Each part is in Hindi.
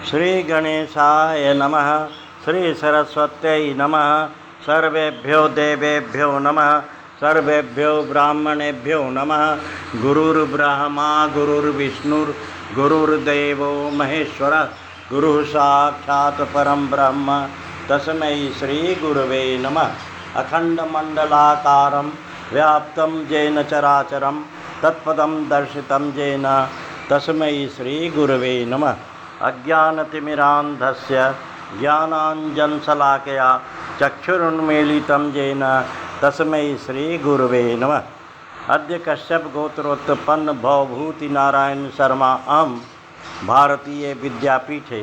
श्री गणेशाय नमः। श्री सरस्वत्यै नमः। सर्वेभ्यो देवेभ्यो नमः। सर्वेभ्यो ब्राह्मणेभ्यो नमः। गुरुर्ब्रह्मा गुरुर्विष्णुर्गुरुर्देवो महेश्वरः। गुरुः साक्षात् परं ब्रह्म तस्मै श्री गुरवे नमः। अखंडमंडलाकारं व्याप्तं येन चराचरं तत्पदं दर्शितं येन तस्मै श्री गुरवे नमः। अज्ञानतिमिरान्धस्य ज्ञानाञ्जनशलाकया चक्षुरुन्मीलितं येन तस्मै श्री गुरवे नमः। अद्य कश्यप गोत्रोत्पन्न भवभूति नारायण शर्मा अहं भारतीय विद्यापीठे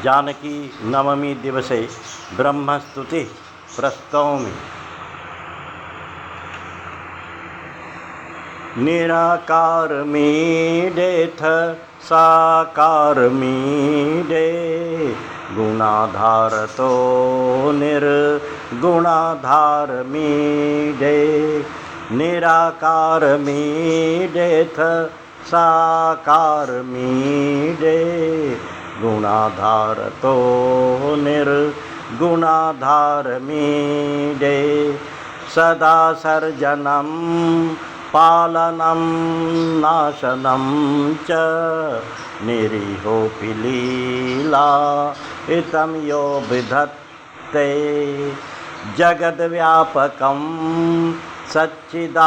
जानकी नवमी दिवसे ब्रह्मस्तुति प्रस्तौमि। निराकार मीडेथ साकार मीडे गुणाधार तो निर्गुणाधार मीडे। निराकार मीडेथ साकार मीडे गुणाधार तो निर्गुणाधार मीडे। सदा सर्जनं पालनं नाशनं च निरीहोऽपि लीला इतं यो विधत्ते। जगद्व्यापकं सच्चिदानन्दरूपं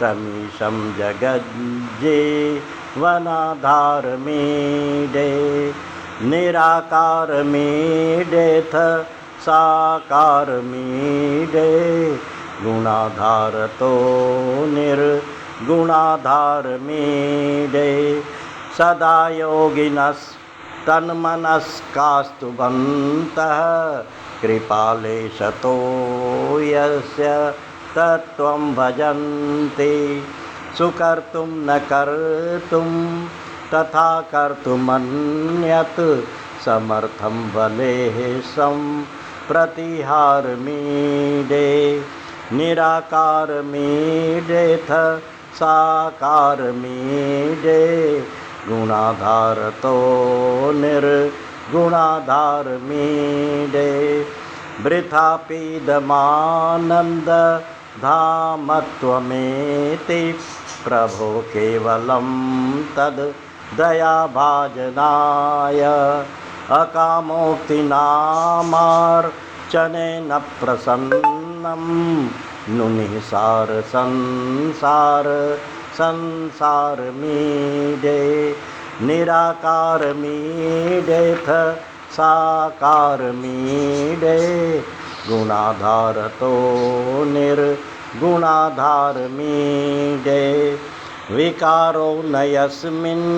तमीशं जगज्जीवनाधारमीडे। निराकारमीडेथ साकारमीडे गुणाधारतो निर्गुणाधारमीडे। सदा योगिनस्तन्मनस्कास्तुवन्तः कृपालेशतो यस्य तत्त्वं भजन्ति। सुकर्तुं न कर्तुं तथा कर्तुमन्यत् समर्थं बलेः प्रतिहारमीडे। निराकारमीडेथ साकारमीडे गुणाधारतो निर्गुणाधारमीडे। वृथापीदमानन्दधामत्वमेति प्रभो केवलं तद् दयाभाजनाय। अकामोक्तिनामार्चनेन प्रसन्नं नुनिः संसारमीडे। निराकारमीडेथ साकारमीडे गुणाधारतो निर्गुणाधारमीडे। विकारो न यस्मिन्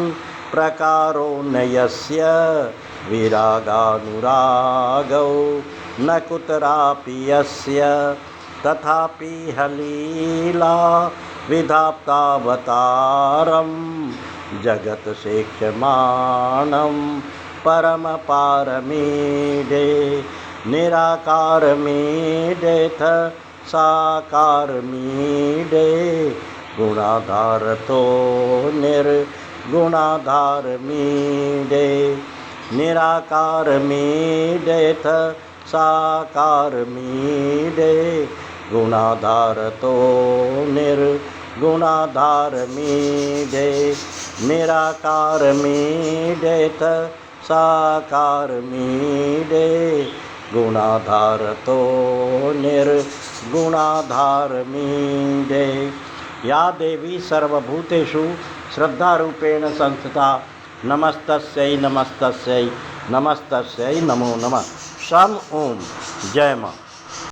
प्रकारो न यस्य विरागानुरागौ न कुतरापि यस्य। तथापि हलीला विधाप्तावतारं जगत्सेक्ष्यमाणं परमपारमीडे। निराकारमीडेथ साकारमीडे गुणाधारतो निर्गुणाधारमीडे। निराकारमीडेथ साकारमीडे गुणाधारतो निर्गुणाधारमीडे। निराकारमीडेथ साकारमीडे गुणाधारतो निर्गुणाधारमीडे। या देवी सर्वभूतेषु श्रद्धारूपेण संस्थिता नमस्तस्यै नमस्तस्यै नमस्तस्यै नमो नमः। शम ओम जय मां।